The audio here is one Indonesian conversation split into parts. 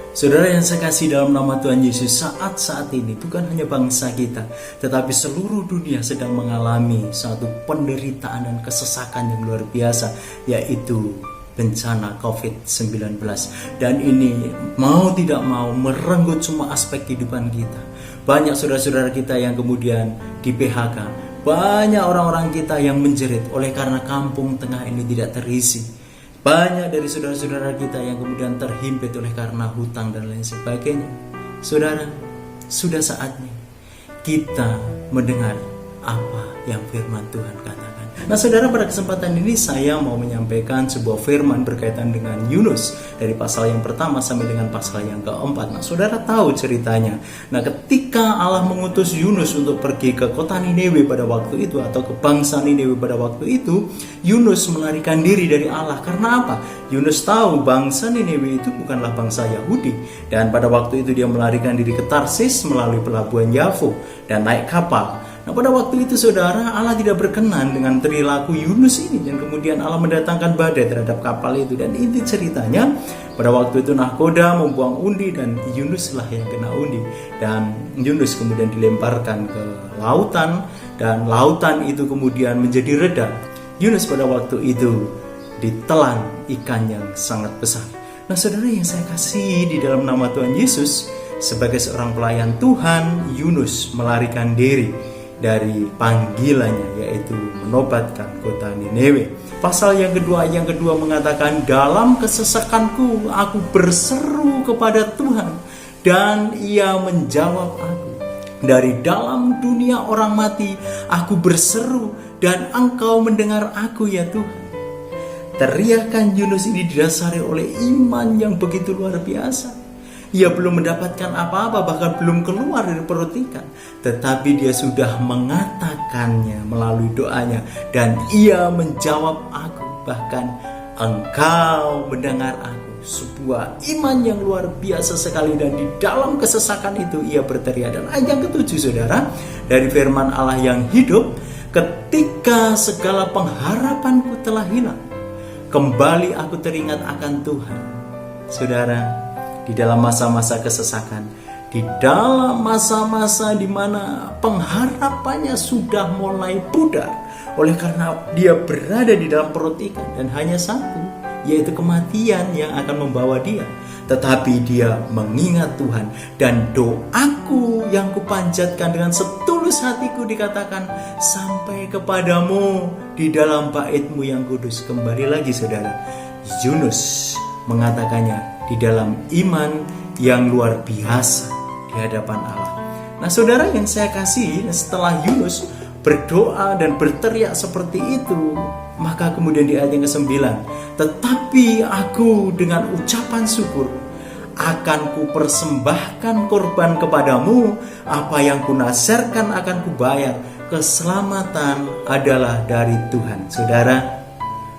Saudara yang saya kasih dalam nama Tuhan Yesus, saat ini bukan hanya bangsa kita, tetapi seluruh dunia sedang mengalami satu penderitaan dan kesesakan yang luar biasa, yaitu bencana COVID-19. Dan ini mau tidak mau merenggut semua aspek kehidupan kita. Banyak saudara-saudara kita yang kemudian di PHK. Banyak orang-orang kita yang menjerit oleh karena kampung tengah ini tidak terisi. Banyak dari saudara-saudara kita yang kemudian terhimpit oleh karena hutang dan lain sebagainya. Saudara, sudah saatnya kita mendengar apa yang firman Tuhan katakan. Nah saudara, pada kesempatan ini saya mau menyampaikan sebuah firman berkaitan dengan Yunus, dari pasal yang pertama sampai dengan pasal yang keempat. Nah saudara tahu ceritanya. Nah ketika Allah mengutus Yunus untuk pergi ke kota Niniwe pada waktu itu, atau ke bangsa Niniwe pada waktu itu, Yunus melarikan diri dari Allah. Karena apa? Yunus tahu bangsa Niniwe itu bukanlah bangsa Yahudi. Dan pada waktu itu dia melarikan diri ke Tarsis melalui pelabuhan Yafo dan naik kapal. Nah pada waktu itu saudara, Allah tidak berkenan dengan perilaku Yunus ini, dan kemudian Allah mendatangkan badai terhadap kapal itu. Dan ini ceritanya, pada waktu itu nahkoda membuang undi dan Yunuslah yang kena undi. Dan Yunus kemudian dilemparkan ke lautan, dan lautan itu kemudian menjadi reda. Yunus pada waktu itu ditelan ikan yang sangat besar. Nah saudara yang saya kasih di dalam nama Tuhan Yesus, sebagai seorang pelayan Tuhan, Yunus melarikan diri dari panggilannya, yaitu menobatkan kota Niniwe. Pasal yang kedua mengatakan, dalam kesesakanku aku berseru kepada Tuhan dan ia menjawab aku. Dari dalam dunia orang mati aku berseru dan engkau mendengar aku ya Tuhan. Teriakan Yunus ini didasari oleh iman yang begitu luar biasa. Ia belum mendapatkan apa-apa, bahkan belum keluar dari perut ikan, tetapi dia sudah mengatakannya melalui doanya, dan ia menjawab aku, bahkan engkau mendengar aku. Sebuah iman yang luar biasa sekali, dan di dalam kesesakan itu ia berteriak. Dan ayat yang ketujuh saudara, dari firman Allah yang hidup, ketika segala pengharapanku telah hilang, kembali aku teringat akan Tuhan. Saudara, di dalam masa-masa kesesakan, di dalam masa-masa di mana pengharapannya sudah mulai pudar, oleh karena dia berada di dalam perut ikan, dan hanya satu, yaitu kematian yang akan membawa dia. Tetapi dia mengingat Tuhan, dan doaku yang kupanjatkan dengan setulus hatiku dikatakan sampai kepadamu di dalam bait-Mu yang kudus. Kembali lagi saudara, Yunus mengatakannya di dalam iman yang luar biasa di hadapan Allah. Nah saudara yang saya kasih, setelah Yunus berdoa dan berteriak seperti itu, maka kemudian di ayat yang ke-9, tetapi aku dengan ucapan syukur akan kupersembahkan korban kepadamu, apa yang kunazarkan akan kubayar, keselamatan adalah dari Tuhan. Saudara,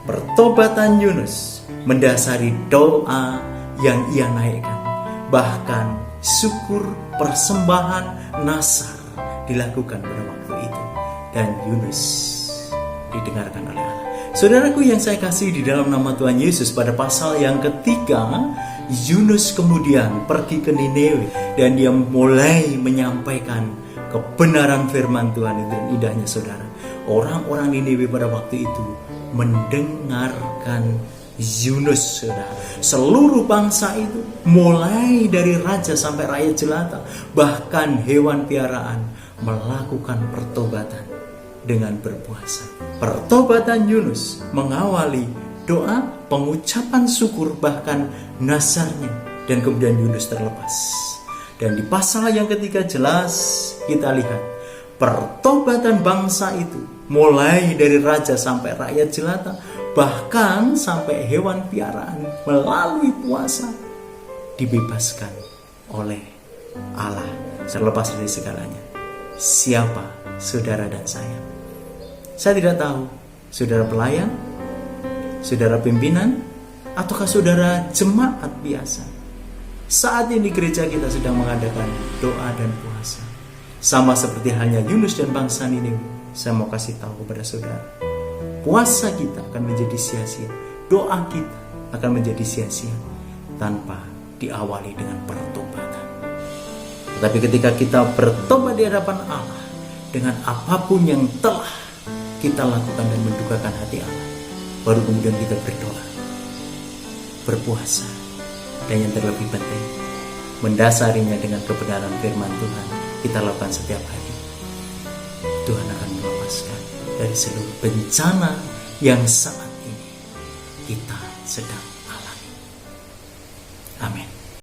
pertobatan Yunus mendasari doa yang ia naikkan. Bahkan syukur, persembahan, nazar dilakukan pada waktu itu, dan Yunus didengarkan oleh Allah. Saudaraku yang saya kasih di dalam nama Tuhan Yesus, pada pasal yang ketiga, Yunus kemudian pergi ke Niniwe, dan dia mulai menyampaikan kebenaran firman Tuhan itu. Dan indahnya saudara, orang-orang Niniwe pada waktu itu mendengarkan Yunus, saudara. Seluruh bangsa itu, mulai dari raja sampai rakyat jelata, bahkan hewan piaraan, melakukan pertobatan dengan berpuasa. Pertobatan Yunus mengawali doa, pengucapan syukur, bahkan nazarnya, dan kemudian Yunus terlepas. Dan di pasal yang ketiga jelas kita lihat pertobatan bangsa itu, mulai dari raja sampai rakyat jelata, bahkan sampai hewan piaraan, melalui puasa dibebaskan oleh Allah, terlepas dari segalanya. Siapa saudara dan saya? Saya tidak tahu, saudara pelayan, saudara pimpinan, ataukah saudara jemaat biasa. Saat ini gereja kita sedang mengadakan doa dan puasa, sama seperti halnya Yunus dan bangsa Niniwe. Saya mau kasih tahu kepada saudara, puasa kita akan menjadi sia-sia, doa kita akan menjadi sia-sia tanpa diawali dengan pertobatan. Tetapi ketika kita bertobat di hadapan Allah dengan apapun yang telah kita lakukan dan mendukakan hati Allah, baru kemudian kita berdoa, berpuasa, dan yang terlebih penting, mendasarinya dengan kebenaran firman Tuhan kita lakukan setiap hari. Tuhan akan melepaskan dari seluruh bencana yang saat ini kita sedang alami. Amin.